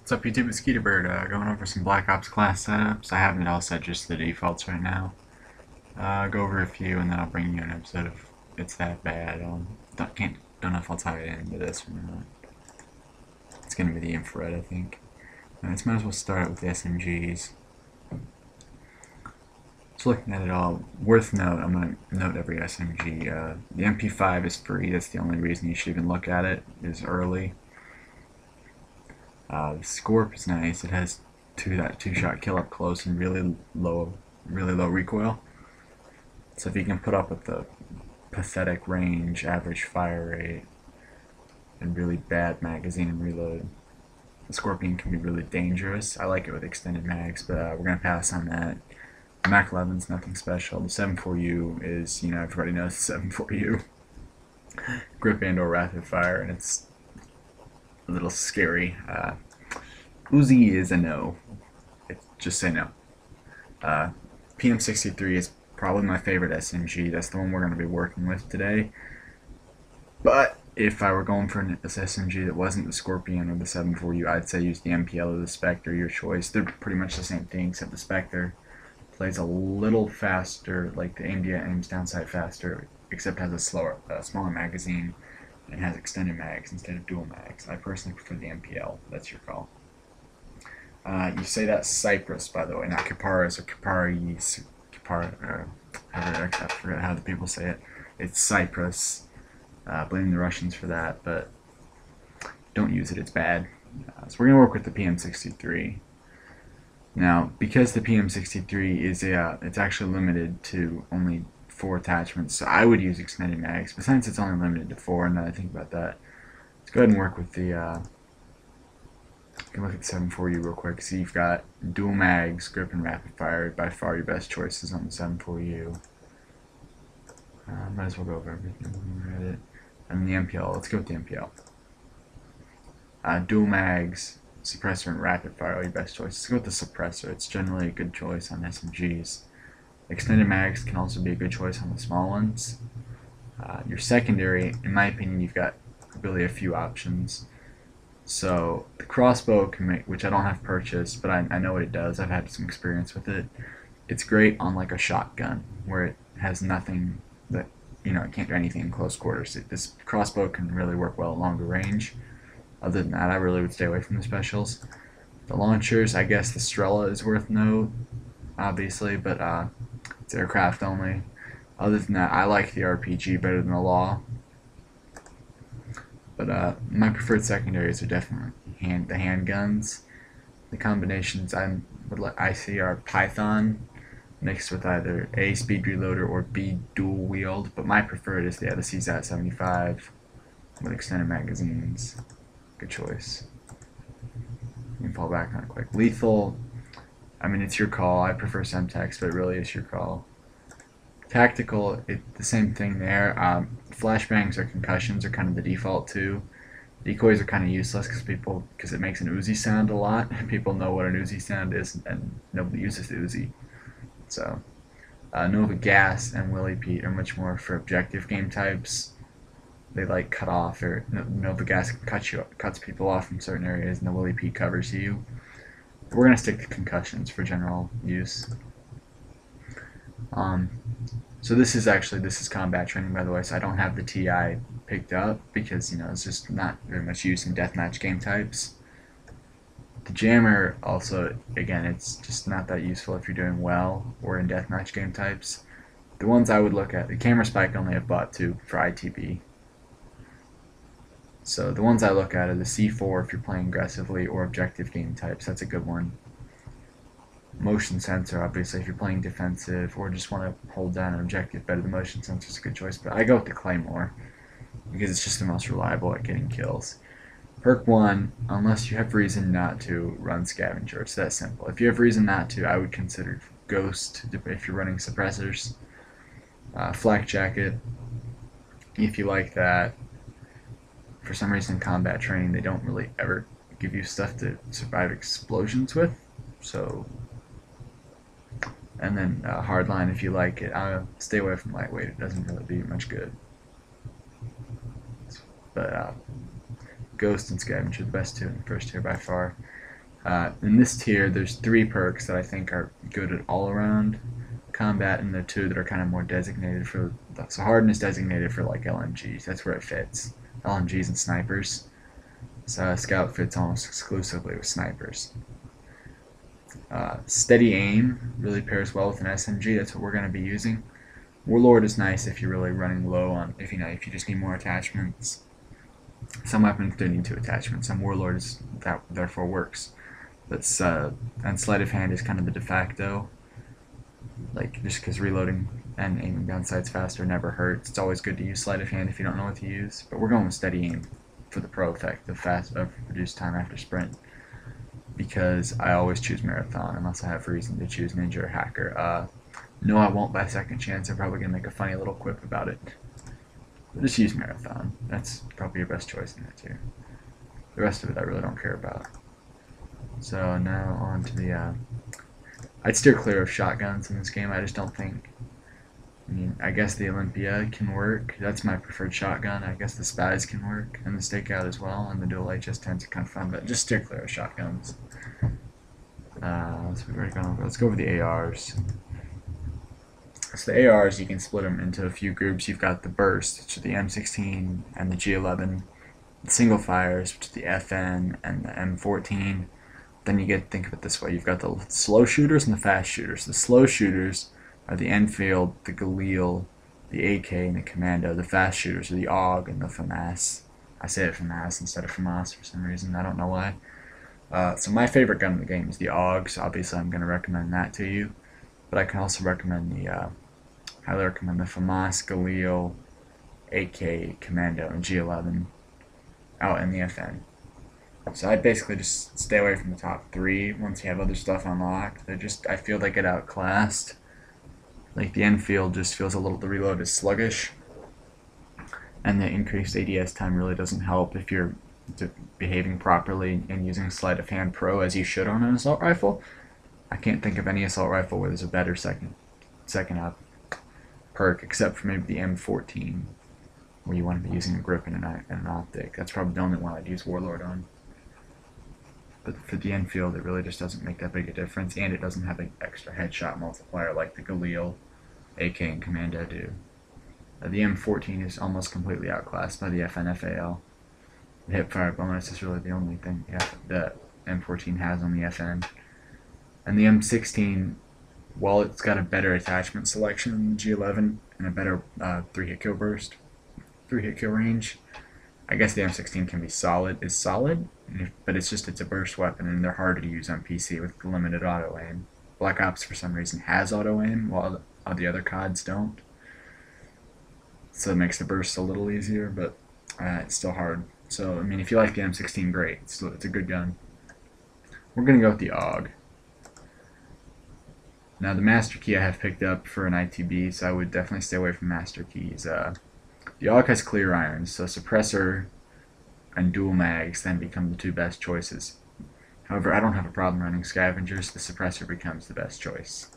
What's up YouTube, it's Bird. Going over some Black Ops class setups. I have it all set just to the defaults right now. Go over a few and then I'll bring you an episode of It's That Bad. Don't know if I'll tie it into this or not. It's gonna be the infrared, I think. Let's might as well start out with the SMGs. Just looking at it all, worth note, I'm gonna note every SMG. The MP5 is free, that's the only reason you should even look at it, is early. The Scorp is nice. It has that two-shot kill up close and really low recoil. So if you can put up with the pathetic range, average fire rate, and really bad magazine and reload, the Scorpion can be really dangerous. I like it with extended mags, but we're gonna pass on that. The Mac 11's nothing special. The 7.4U is, everybody knows the 7.4U. Grip and/or rapid fire, and it's a little scary. Uzi is a no. Just say no. PM63 is probably my favorite SMG. That's the one we're going to be working with today. But if I were going for an SMG that wasn't the Scorpion or the 7.4U, I'd say use the MPL or the Spectre, your choice. They're pretty much the same thing, except the Spectre plays a little faster, like the aims down sight faster, except has a smaller magazine and has extended mags instead of dual mags. I personally prefer the MPL. That's your call. You say that's Cyprus, by the way, not Kiparis or Kiparis. I forget how the people say it. It's Cyprus. Blame the Russians for that, but don't use it. It's bad. So we're gonna work with the PM63. Now, because the PM63 is it's actually limited to only 4 attachments, so I would use extended mags, but since it's only limited to 4, now that I think about that, let's go ahead and work with the you can look at the 7.4U real quick. See, you've got dual mags, grip, and rapid fire. By far your best choices on the 7.4U. Might as well go over everything when we're at it. And the MPL, let's go with the MPL. Dual mags, suppressor, and rapid fire are your best choices. Let's go with the suppressor. It's generally a good choice on SMGs. Extended mags can also be a good choice on the small ones. Your secondary, in my opinion, you've got really a few options. So the crossbow can make, which I don't have purchased, but I know what it does. I've had some experience with it. It's great on like a shotgun where it has nothing that, it can't do anything in close quarters. This crossbow can really work well at longer range. Other than that, I really would stay away from the specials. The launchers, I guess the Strela is worth note, obviously, but it's aircraft only. Other than that, I like the RPG better than the Law. But my preferred secondaries are definitely the handguns. The combinations I see are Python mixed with either A, speed reloader, or B, dual wield. But my preferred is the CZAT 75 with extended magazines. Good choice. You can fall back on it quick. Lethal, I mean, it's your call. I prefer Semtex, but it really is your call. Tactical, the same thing there. Flashbangs or concussions are kind of the default too. Decoys are kind of useless because it makes an Uzi sound a lot. People know what an Uzi sound is, and nobody uses the Uzi. So, Nova Gas and Willy Pete are much more for objective game types. They like cut off, or Nova Gas cuts people off from certain areas, and the Willy Pete covers you. We're gonna stick to concussions for general use. So this is combat training, by the way, so I don't have the TI picked up because, it's just not very much use in deathmatch game types. The jammer also, again, it's just not that useful if you're doing well or in deathmatch game types. The ones I would look at, the camera spike only have bought 2 for ITB. So the ones I look at are the C4 if you're playing aggressively or objective game types. That's a good one. Motion sensor, obviously, if you're playing defensive or just want to hold down an objective better, the motion sensor is a good choice. But I go with the Claymore because it's just the most reliable at getting kills. Perk 1, unless you have reason not to, run Scavenger. It's that simple. If you have reason not to, I would consider Ghost if you're running suppressors. Flak Jacket, if you like that. For some reason, in combat training, they don't really ever give you stuff to survive explosions with. So. And then hardline if you like it. Stay away from lightweight. It doesn't really do much good. But Ghost and Scavenger are the best 2 in the first tier by far. In this tier, there's 3 perks that I think are good at all-around combat, and the 2 that are kind of more designated for. So hardened is designated for like LMGs. That's where it fits. LMGs and snipers. So scout fits almost exclusively with snipers. Steady aim really pairs well with an SMG. That's what we're going to be using. Warlord is nice if you're really running low on if you just need more attachments. Some weapons do need 2 attachments. Some Warlord is that therefore works. That's and sleight of hand is kind of the de facto. Like just because reloading and aiming down sights faster never hurts. It's always good to use sleight of hand if you don't know what to use. But we're going with steady aim for the pro effect of reduced time after sprint, because I always choose marathon unless I have reason to choose ninja or hacker. No, I won't buy second chance. I'm probably gonna make a funny little quip about it. But just use marathon. That's probably your best choice in that tier. The rest of it I really don't care about. So now on to the. I'd steer clear of shotguns in this game. I just don't think. I mean, I guess the Olympia can work. That's my preferred shotgun. I guess the Spaz can work, and the Stakeout as well, and the dual HS10s are kind of fun, but just steer clear of shotguns. Let's go over the ARs. So the ARs, you can split them into a few groups. You've got the burst, which is the M16 and the G11. The single fires, which is the FN and the M14. Then you get to think of it this way. You've got the slow shooters and the fast shooters. The slow shooters are the Enfield, the Galil, the AK, and the Commando. The fast shooters are the AUG and the FAMAS. I say it FAMAS instead of FAMAS for some reason. I don't know why. So my favorite gun in the game is the AUG, so obviously I'm going to recommend that to you. But I can also recommend highly recommend the FAMAS, Galil, AK, Commando, and G11 out in the FN. So I'd basically just stay away from the top 3 once you have other stuff unlocked. I feel they get outclassed. Like the Enfield just feels the reload is sluggish. And the increased ADS time really doesn't help if you're behaving properly and using sleight of hand pro as you should on an assault rifle. I can't think of any assault rifle where there's a better second up perk, except for maybe the M14, where you want to be using a grip and an optic. That's probably the only one I'd use Warlord on. But for the Enfield, it really just doesn't make that big a difference, and it doesn't have an extra headshot multiplier like the Galil, AK, and Commando do. The M14 is almost completely outclassed by the FNFAL. The hipfire bonus is really the only thing the M14 has on the FN. And the M16, while it's got a better attachment selection than the G11 and a better 3-hit kill burst, 3-hit kill range, I guess the M16 can be solid, but it's a burst weapon, and they're harder to use on PC with limited auto aim. Black Ops for some reason has auto aim, while the other CODs don't. So it makes the burst a little easier, but it's still hard. So I mean, if you like the M16, great. It's a good gun. We're gonna go with the AUG. Now the Master Key I have picked up for an ITB, so I would definitely stay away from Master Keys. The AUG has clear irons, so suppressor and dual mags then become the 2 best choices. However, I don't have a problem running scavengers. The suppressor becomes the best choice.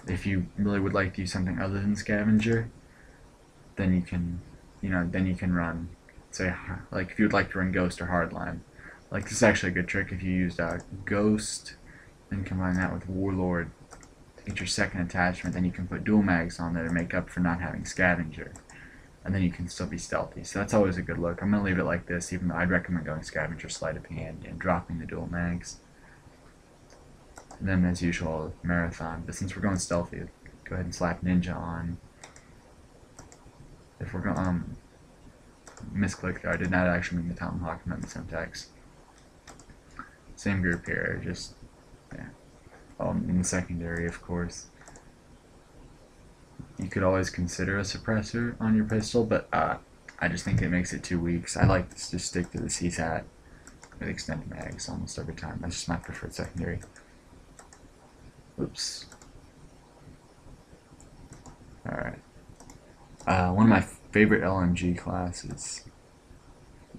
If you really would like to use something other than scavenger, then you can, run, say, like if you would like to run Ghost or Hardline. Like this is actually a good trick if you used Ghost, then combine that with Warlord to get your second attachment. Then you can put dual mags on there to make up for not having scavenger, and then you can still be stealthy. So that's always a good look. I'm gonna leave it like this, even though I'd recommend going scavenger, sleight of hand, and dropping the dual mags. And then as usual, marathon. But since we're going stealthy, go ahead and slap ninja on. If we're going misclick there, I did not actually mean the tomahawk, not the syntax. Same group here, just yeah. In the secondary, of course. You could always consider a suppressor on your pistol, but I just think it makes it too weak. So I like to just stick to the CSAT with extended mags almost every time. That's just my preferred secondary. Oops. Alright. One of my favorite LMG classes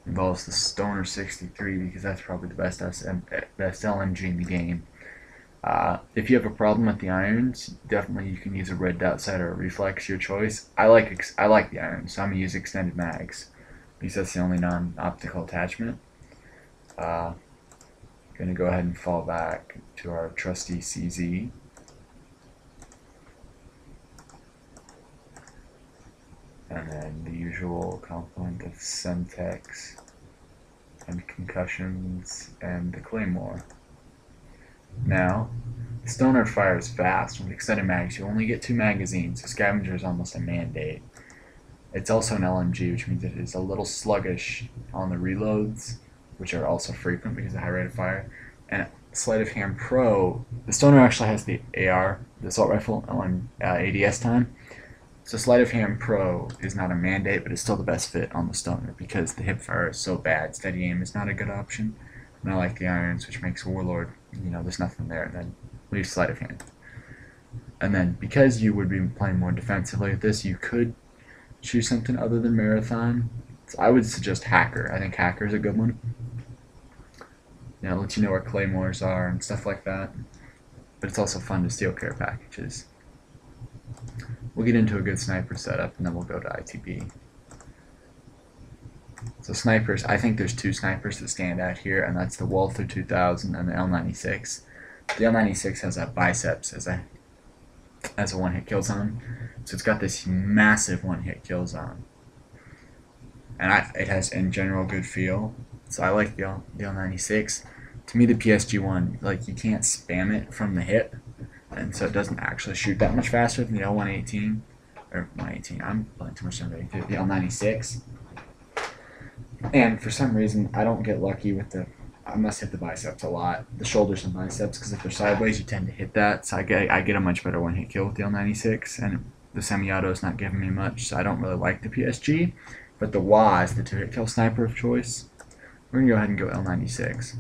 involves the Stoner 63, because that's probably the best LMG in the game. If you have a problem with the irons, definitely you can use a red dot sight or a reflex, your choice. I like the irons, so I'm gonna use extended mags because that's the only non-optical attachment. Going to go ahead and fall back to our trusty CZ. And then the usual complement of Semtex and concussions and the Claymore. Now, the stoner fires fast. With extended mags, you only get 2 magazines, so scavenger is almost a mandate. It's also an LMG, which means it is a little sluggish on the reloads, which are also frequent because of high rate of fire. And sleight of hand pro, the stoner actually has the AR, the assault rifle, on ADS time. So sleight of hand pro is not a mandate, but it's still the best fit on the stoner because the hip fire is so bad. Steady aim is not a good option. And I like the irons, which makes warlord, there's nothing there, and then leave sleight of hand. And then because you would be playing more defensively with this, you could choose something other than marathon. So I would suggest hacker. I think hacker is a good one. It lets you know where claymores are and stuff like that. But it's also fun to steal care packages. We'll get into a good sniper setup and then we'll go to ITB. So snipers, I think there's 2 snipers that stand out here, and that's the Walther 2000 and the L96. The L96 has a biceps as a 1-hit kill zone, so it's got this massive 1-hit kill zone, and it has in general good feel. So I like the L96. To me, the PSG one, like, you can't spam it from the hip, and so it doesn't actually shoot that much faster than the L118 or 118. I'm playing too much on the L96. And for some reason, I don't get lucky with I must hit the biceps a lot, the shoulders and biceps, because if they're sideways, you tend to hit that. So I get a much better 1-hit kill with the L96, and the semi-auto is not giving me much, so I don't really like the PSG. But the WA is the 2-hit kill sniper of choice. We're going to go ahead and go L96.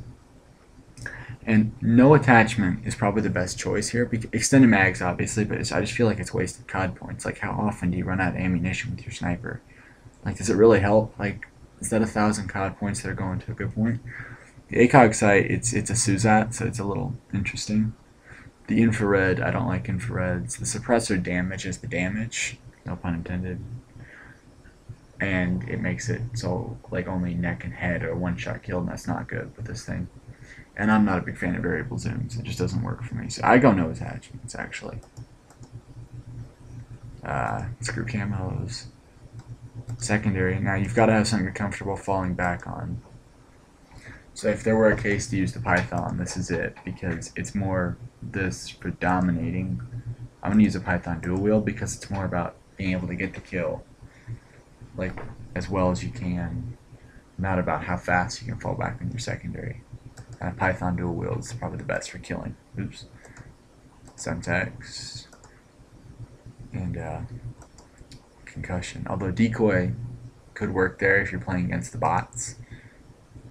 And no attachment is probably the best choice here. Extended mags, obviously, but I just feel like it's wasted COD points. Like, how often do you run out of ammunition with your sniper? Like, does it really help? Like, is that 1,000 COD points that are going to a good point? The ACOG sight, it's a SUSAT, so it's a little interesting. The infrared, I don't like infrareds. The suppressor damages the damage, no pun intended. And it makes it so, like, only neck and head or 1-shot kill, and that's not good with this thing. And I'm not a big fan of variable zooms. It just doesn't work for me. So I go no attachments, actually. Screw camos. Secondary. Now you've got to have something you're comfortable falling back on. So if there were a case to use the Python, this is it, because it's more this predominating. I'm going to use a Python dual wield because it's more about being able to get the kill, like, as well as you can, not about how fast you can fall back on your secondary. And a Python dual wield is probably the best for killing. Oops. Semtex. And concussion. Although decoy could work there if you're playing against the bots.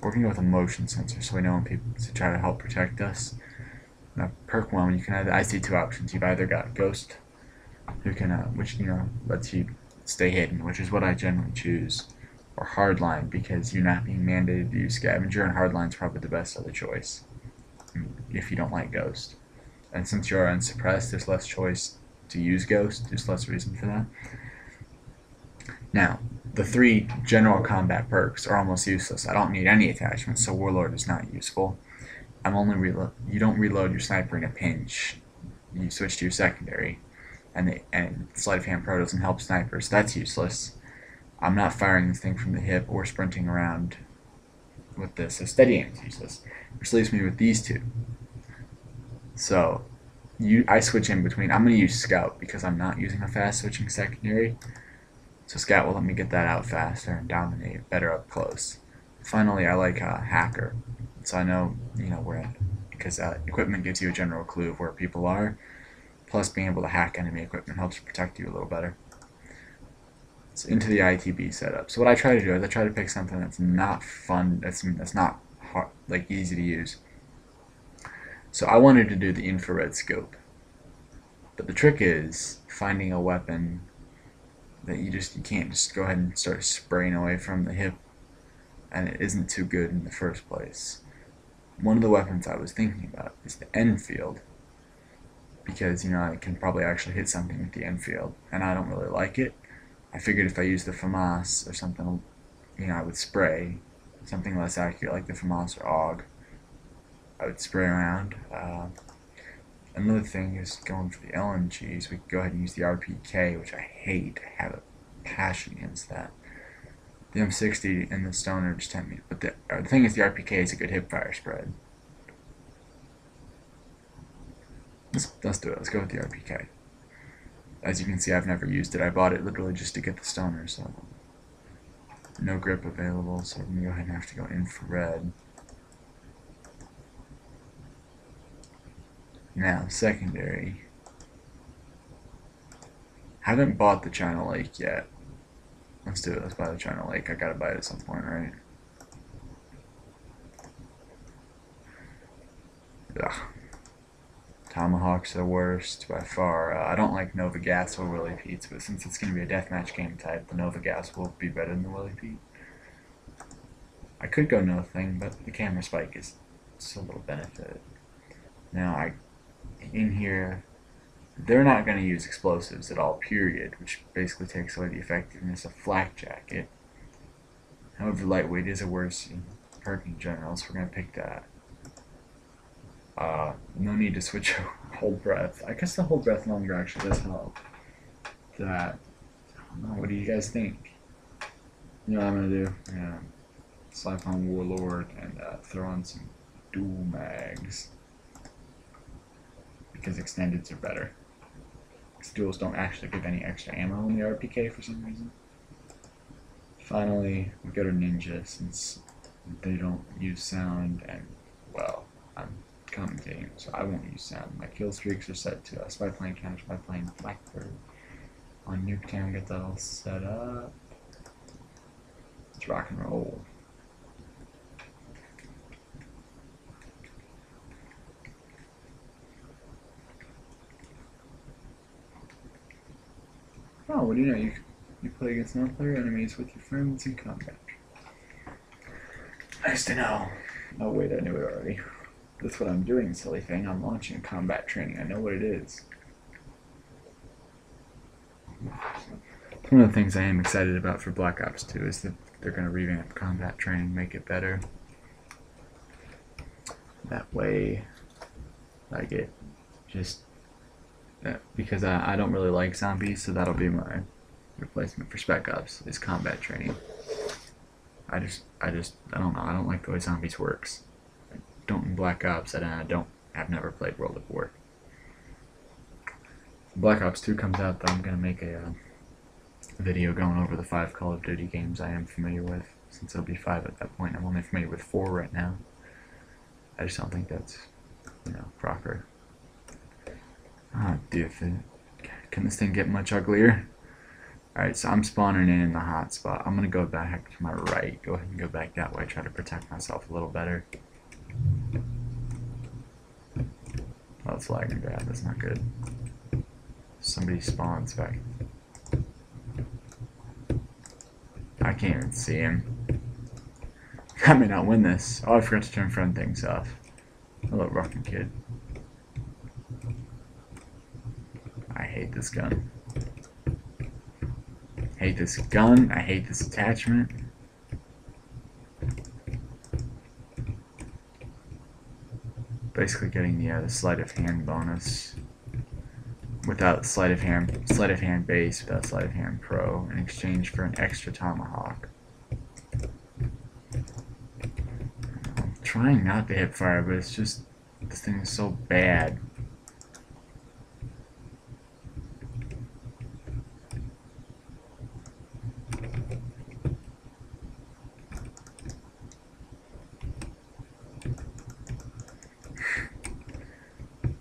We're going to go with a motion sensor so we know when people to try to help protect us. Now, perk 1, you can either, I see 2 options. You've either got Ghost, who can, which lets you stay hidden, which is what I generally choose, or Hardline, because you're not being mandated to use Scavenger, and Hardline's probably the best other choice if you don't like Ghost. And since you're unsuppressed, there's less choice to use Ghost. There's less reason for that. Now, the 3 general combat perks are almost useless. I don't need any attachments, so Warlord is not useful. You don't reload your sniper in a pinch. You switch to your secondary, and sleight of hand pro doesn't help snipers. That's useless. I'm not firing this thing from the hip or sprinting around with this, so steady aim is useless. Which leaves me with these 2. So I switch in between. I'm going to use Scout because I'm not using a fast switching secondary. So Scout will let me get that out faster and dominate better up close. Finally, I like Hacker. So I know, where, because equipment gives you a general clue of where people are. Plus being able to hack enemy equipment helps protect you a little better. So into the ITB setup. So what I try to do is I try to pick something that's not fun, that's not hard, like easy to use. So I wanted to do the infrared scope. But the trick is finding a weapon that you can't just go ahead and start spraying away from the hip, and it isn't too good in the first place. One of the weapons I was thinking about is the Enfield, because I can probably actually hit something with the Enfield, and I don't really like it. I figured if I used the FAMAS or something, I would spray something less accurate like the FAMAS or AUG. I would spray around. Another thing is going for the LMGs. We could go ahead and use the RPK, which I hate. I have a passion against that. The M60 and the Stoner just tempt me. But the thing is, the RPK is a good hip fire spread. Let's do it. Let's go with the RPK. As you can see, I've never used it. I bought it literally just to get the Stoner, so no grip available, so we're going to go ahead and have to go infrared. Now, secondary. Haven't bought the China Lake yet. Let's do it. Let's buy the China Lake. I gotta buy it at some point, right? Ugh. Tomahawk's the worst by far. I don't like Nova Gas or Willie Pete's, but since it's going to be a deathmatch game type, the Nova Gas will be better than the Willie Pete. I could go no thing, but the camera spike is just a little benefit. Now, in here, they're not going to use explosives at all, period, which basically takes away the effectiveness of Flak Jacket. However, lightweight is a worse perk in general, so we're going to pick that. No need to switch hold breath. I guess the hold breath longer actually does help. That, I don't know, what do you guys think? You know what I'm going to do? Yeah. Slap on Warlord and throw on some dual mags. Because extendeds are better. Because duals don't actually give any extra ammo in the RPK for some reason. Finally, we go to Ninja since they don't use sound and, well, I'm commentating, so I won't use sound. My kill streaks are set to spy plane counter, spy plane Blackbird. On Nuketown, get that all set up. Let's rock and roll. Oh, what do you know? You play against non-player enemies with your friends in combat. Nice to know. Oh wait, I knew it already. That's what I'm doing, silly thing. I'm launching combat training. I know what it is. One of the things I am excited about for Black Ops 2 is that they're going to revamp combat training, make it better. That way, I get just... because I don't really like zombies, so that'll be my replacement for Spec Ops, is combat training. I don't know. I don't like the way zombies works. I don't in Black Ops, and I've never played World at War. Black Ops 2 comes out, though, I'm gonna make a video going over the 5 Call of Duty games I am familiar with, since there'll be 5 at that point. I'm only familiar with 4 right now. I just don't think that's, proper. Ah, dude, can this thing get much uglier? Alright, so I'm spawning in the hot spot. I'm gonna go back to my right. Go ahead and go back that way. Try to protect myself a little better. Oh, it's lagging bad. That's not good. Somebody spawns back. I can't even see him. I may not win this. Oh, I forgot to turn friend things off. Hello, rockin' kid. I hate this gun. Hate this gun. I hate this attachment. Basically getting the sleight of hand bonus without sleight of hand base without sleight of hand pro in exchange for an extra tomahawk. I'm trying not to hip fire, but it's just this thing is so bad.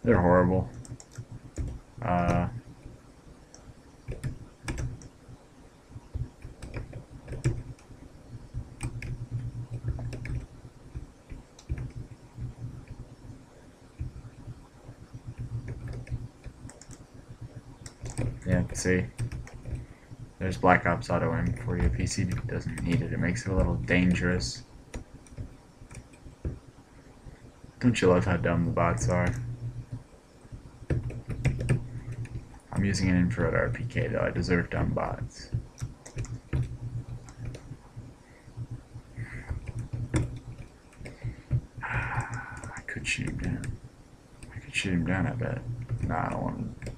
They're horrible. Yeah, see, there's Black Ops Auto Aim for you. PC doesn't need it. It makes it a little dangerous. Don't you love how dumb the bots are? I'm using an infrared RPK though. I deserve dumb bots. I could shoot him down. I could shoot him down, I bet. Nah, I don't want to.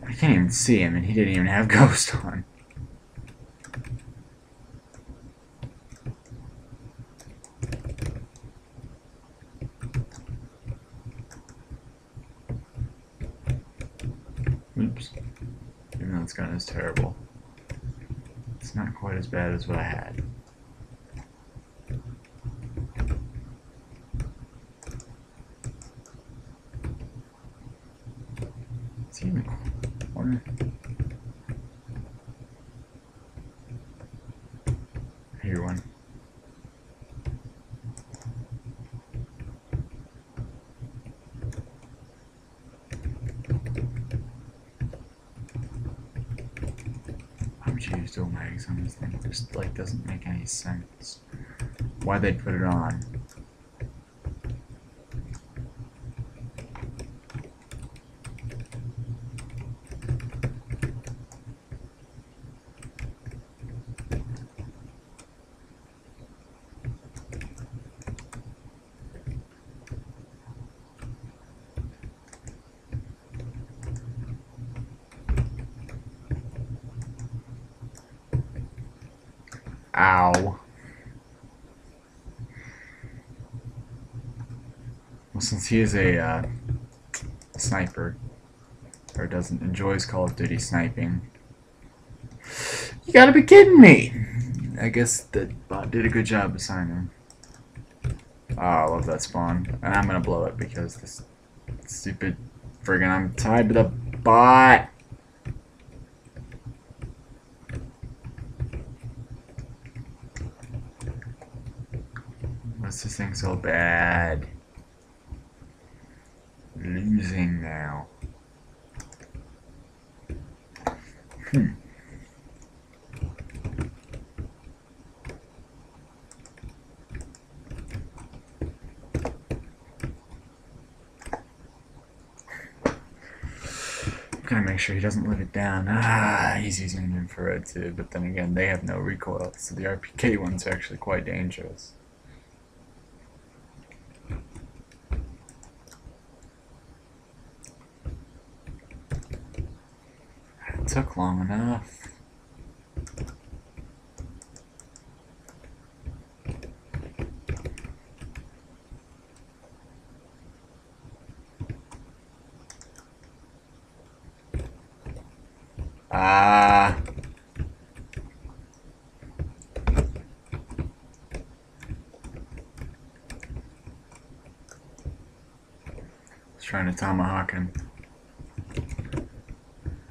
I can't even see him, and he didn't even have Ghost on. Oops. Even though this gun is terrible, it's not quite as bad as what I had. Is he in the corner? I hear one. Why would you use dual mags on this thing? It just like doesn't make any sense. Why they put it on? Ow. Well, since he is a sniper, or enjoys Call of Duty sniping, you gotta be kidding me! I guess that bot did a good job assigning. Oh, I love that spawn. And I'm gonna blow it because this stupid friggin' I'm tied to the bot! What's this thing so bad? Losing now. Gotta make sure he doesn't live it down. He's using an infrared too, but then again, they have no recoil, so the RPK ones are actually quite dangerous. It took long enough. Trying to tomahawk him.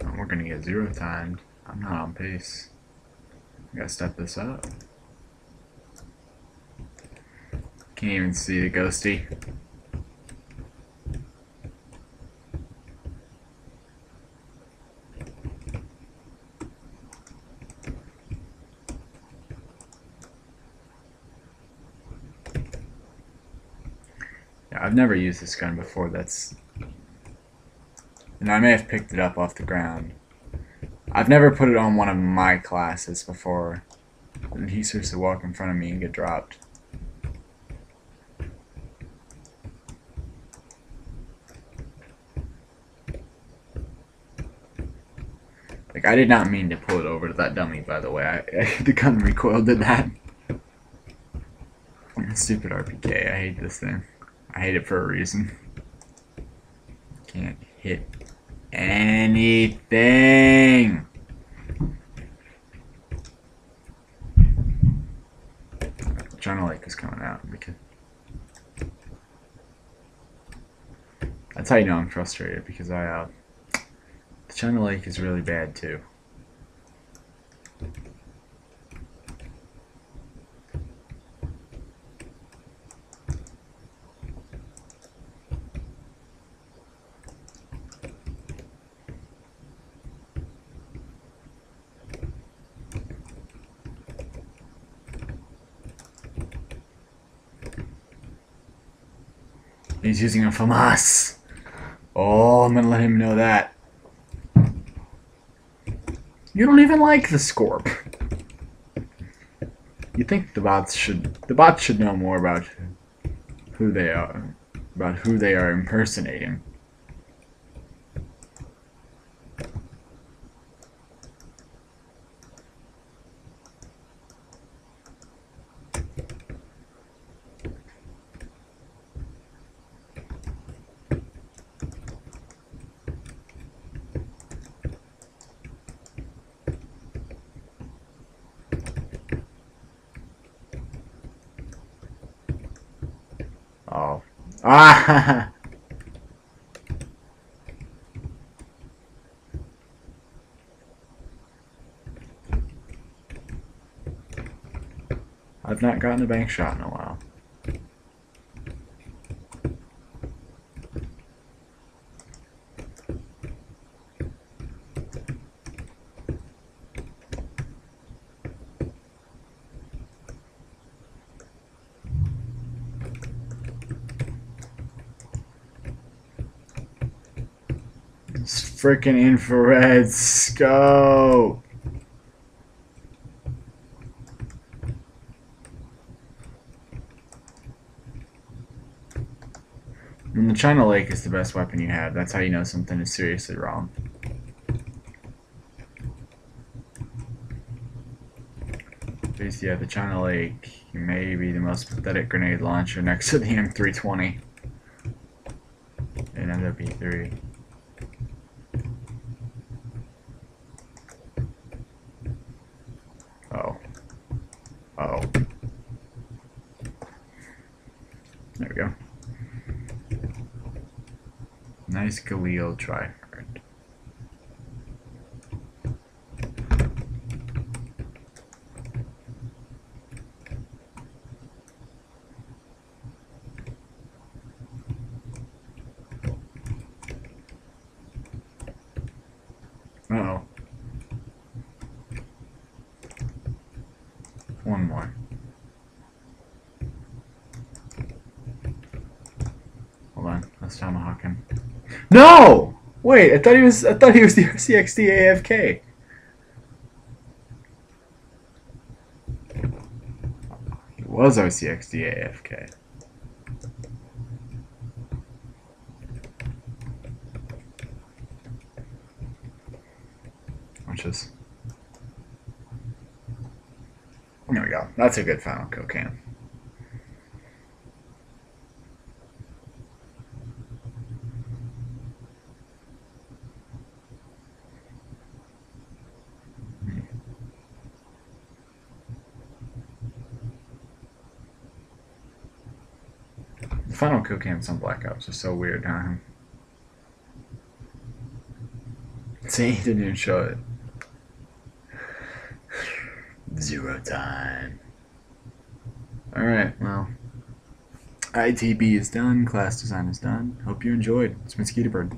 Oh, we're gonna get 0 timed. I'm not on pace. I gotta step this up. Can't even see the ghosty. I've never used this gun before. And I may have picked it up off the ground. I've never put it on one of my classes before. And he starts to walk in front of me and get dropped. Like, I did not mean to pull it over to that dummy, by the way. The gun recoil did that. Stupid RPK. I hate this thing. I hate it for a reason. Can't hit anything. China Lake is coming out because that's how you know I'm frustrated, because the China Lake is really bad too. He's using a FAMAS. Oh, I'm gonna let him know that. You don't even like the Scorp. You think the bots should know more about who they are impersonating. Oh. Ah! I've not gotten a bank shot in a while. This freaking infrared scope. And the China Lake is the best weapon you have. That's how you know something is seriously wrong. Because, yeah, the China Lake may be the most pathetic grenade launcher next to the M320 in MW3. Oh. Oh. There we go. Nice Galil try. Uh-oh. One more. Hold on, let's tomahawk him. No! Wait, I thought he was the RCXD AFK. He was RCXD AFK. Watch this. There we go. That's a good final kill cam. The final kill cams on Black Ops are so weird, huh? See, he didn't even show it. 0 time. Alright, well. ITB is done, class design is done. Hope you enjoyed. It's Mosquito Bird.